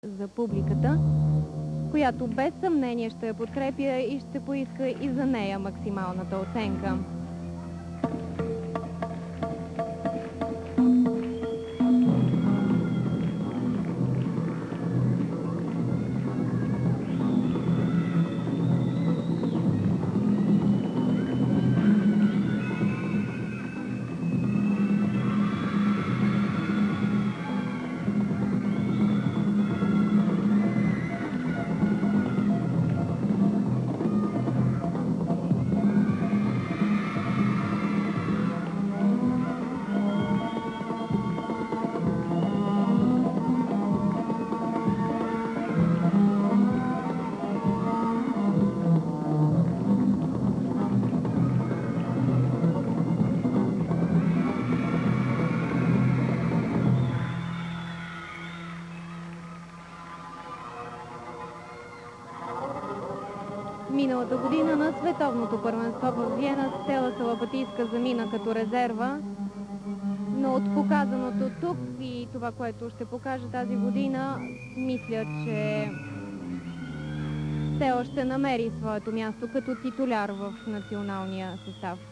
за публиката, която без съмнение ще я подкрепя и ще поиска и за нея максималната оценка. Миналата година на световното първенство в Виена Стела Салапатийска замина като резерва, но от показаното тук и това, което ще покаже тази година, мисля, че все още намери своето място като титуляр в националния състав.